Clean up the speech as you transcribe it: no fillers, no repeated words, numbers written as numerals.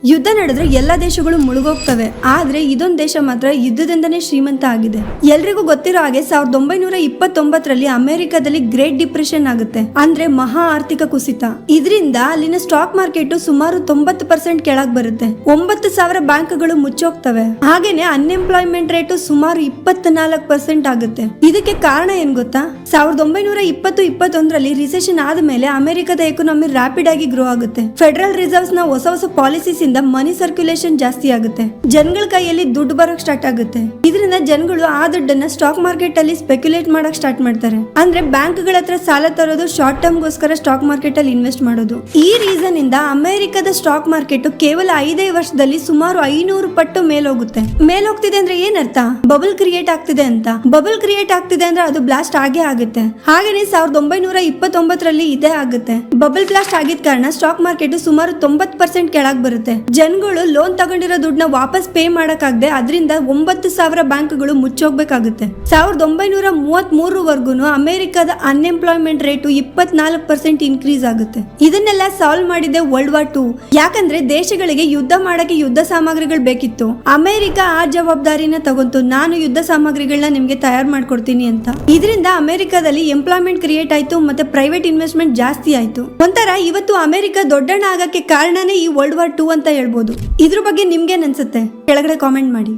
ಯುದ್ಧ ನಡೆದ್ರೆ ಎಲ್ಲಾ ದೇಶಗಳು ಮುಳುಗೋಗ್ತವೆ, ಆದ್ರೆ ಇದೊಂದು ದೇಶ ಮಾತ್ರ ಯುದ್ಧದಿಂದನೇ ಶ್ರೀಮಂತ ಆಗಿದೆ. ಎಲ್ರಿಗೂ ಗೊತ್ತಿರೋ ಹಾಗೆ 1929ರಲ್ಲಿ ಅಮೆರಿಕದಲ್ಲಿ ಗ್ರೇಟ್ ಡಿಪ್ರೆಷನ್ ಆಗುತ್ತೆ, ಅಂದ್ರೆ ಮಹಾ ಆರ್ಥಿಕ ಕುಸಿತ. ಇದರಿಂದ ಅಲ್ಲಿನ ಸ್ಟಾಕ್ ಮಾರ್ಕೆಟ್ ಸುಮಾರು 90% ಕೆಳಗ್ ಬರುತ್ತೆ. 9,000 ಬ್ಯಾಂಕ್ಗಳು ಮುಚ್ಚೋಗ್ತವೆ. ಹಾಗೇನೆ ಅನ್ಎಂಪ್ಲಾಯ್ಮೆಂಟ್ ರೇಟ್ ಸುಮಾರು 24% ಆಗುತ್ತೆ. ಇದಕ್ಕೆ ಕಾರಣ ಏನ್ ಗೊತ್ತಾ? 1920-21ರಲ್ಲಿ ರಿಸೆಷನ್ ಆದ್ಮೇಲೆ ಅಮೆರಿಕದ ಎಕಾನಮಿ ರ್ಯಾಪಿಡ್ ಆಗಿ ಗ್ರೋ ಆಗುತ್ತೆ. ಫೆಡರಲ್ ರಿಸರ್ವ್ಸ್ ನ ಹೊಸ ಪಾಲಿಸೀಸ್ ಮನಿ ಸರ್ಕ್ಯುಲೇಷನ್ ಜಾಸ್ತಿ ಆಗುತ್ತೆ. ಜನಗಳ ಕೈಯಲ್ಲಿ ದುಡ್ಡು ಬರೋಕ್ ಸ್ಟಾರ್ಟ್ ಆಗುತ್ತೆ. ಇದರಿಂದ ಜನಗಳು ಆ ದುಡ್ಡನ್ನ ಸ್ಟಾಕ್ ಮಾರ್ಕೆಟ್ ಅಲ್ಲಿ ಸ್ಪೆಕ್ಯುಲೇಟ್ ಮಾಡಕ್ ಸ್ಟಾರ್ಟ್ ಮಾಡ್ತಾರೆ. ಅಂದ್ರೆ ಬ್ಯಾಂಕ್ ಗಳ ಹತ್ರ ಸಾಲ ತರೋದು, ಶಾರ್ಟ್ ಟರ್ಮ್ ಗೋಸ್ಕರ ಸ್ಟಾಕ್ ಮಾರ್ಕೆಟ್ ಅಲ್ಲಿ ಇನ್ವೆಸ್ಟ್ ಮಾಡೋದು. ಈ ರೀಸನ್ ಇಂದ ಅಮೆರಿಕದ ಸ್ಟಾಕ್ ಮಾರ್ಕೆಟ್ ಕೇವಲ 5 ವರ್ಷದಲ್ಲಿ ಸುಮಾರು 500 ಪಟ್ಟು ಮೇಲೋಗ್ತಿದೆ ಅಂದ್ರೆ ಏನರ್ಥ? ಬಬಲ್ ಕ್ರಿಯೇಟ್ ಆಗ್ತಿದೆ ಅಂತ. ಬಬಲ್ ಕ್ರಿಯೇಟ್ ಆಗ್ತಿದೆ ಅಂದ್ರೆ ಅದು ಬ್ಲಾಸ್ಟ್ ಆಗೇ ಆಗುತ್ತೆ. ಹಾಗೇನೆ 1929ರಲ್ಲಿ ಇದೇ ಆಗುತ್ತೆ. ಬಬಲ್ ಬ್ಲಾಸ್ಟ್ ಆಗಿದ ಕಾರಣ ಸ್ಟಾಕ್ ಮಾರ್ಕೆಟ್ ಸುಮಾರು 90% ಕೆಳಗ್ ಬರುತ್ತೆ. ಜನಗಳು ಲೋನ್ ತಗೊಂಡಿರೋ ದುಡ್ಡನ್ನ ವಾಪಸ್ ಪೇ ಮಾಡಕ್ಕಾಗದೆ ಅದರಿಂದ 9,000 ಬ್ಯಾಂಕ್ಗಳು ಮುಚ್ಚೋಗ್ಬೇಕಾಗುತ್ತೆ. 1933 ಅಮೆರಿಕದ ಅನ್ಎಂಪ್ಲಾಯ್ಮೆಂಟ್ ರೇಟ್ 24% ಇನ್ಕ್ರೀಸ್ ಆಗುತ್ತೆ. ಇದನ್ನೆಲ್ಲ ಸಾಲ್ವ್ ಮಾಡಿದೆ ವರ್ಲ್ಡ್ ವಾರ್ 2. ಯಾಕಂದ್ರೆ ದೇಶಗಳಿಗೆ ಯುದ್ಧ ಮಾಡಕ್ಕೆ ಯುದ್ಧ ಸಾಮಗ್ರಿಗಳು ಬೇಕಿತ್ತು. ಅಮೆರಿಕ ಆ ಜವಾಬ್ದಾರಿನ ತಗೊಂತು, ನಾನು ಯುದ್ಧ ಸಾಮಗ್ರಿಗಳನ್ನ ನಿಮ್ಗೆ ತಯಾರು ಮಾಡ್ಕೊಡ್ತೀನಿ ಅಂತ. ಇದರಿಂದ ಅಮೆರಿಕದಲ್ಲಿ ಎಂಪ್ಲಾಯ್ಮೆಂಟ್ ಕ್ರಿಯೇಟ್ ಆಯ್ತು, ಮತ್ತೆ ಪ್ರೈವೇಟ್ ಇನ್ವೆಸ್ಟ್ಮೆಂಟ್ ಜಾಸ್ತಿ ಆಯ್ತು. ಒಂಥರ ಇವತ್ತು ಅಮೆರಿಕ ದೊಡ್ಡಣ್ಣ ಆಗಕ್ಕೆ ಕಾರಣನೇ ಈ ವರ್ಲ್ಡ್ ವಾರ್ 2 ಅಂತ ಹೇಳ್ಬೋದು. ಇದ್ರ ಬಗ್ಗೆ ನಿಮ್ಗೇನ್ ಅನ್ಸುತ್ತೆ? ಕೆಳಗಡೆ ಕಾಮೆಂಟ್ ಮಾಡಿ.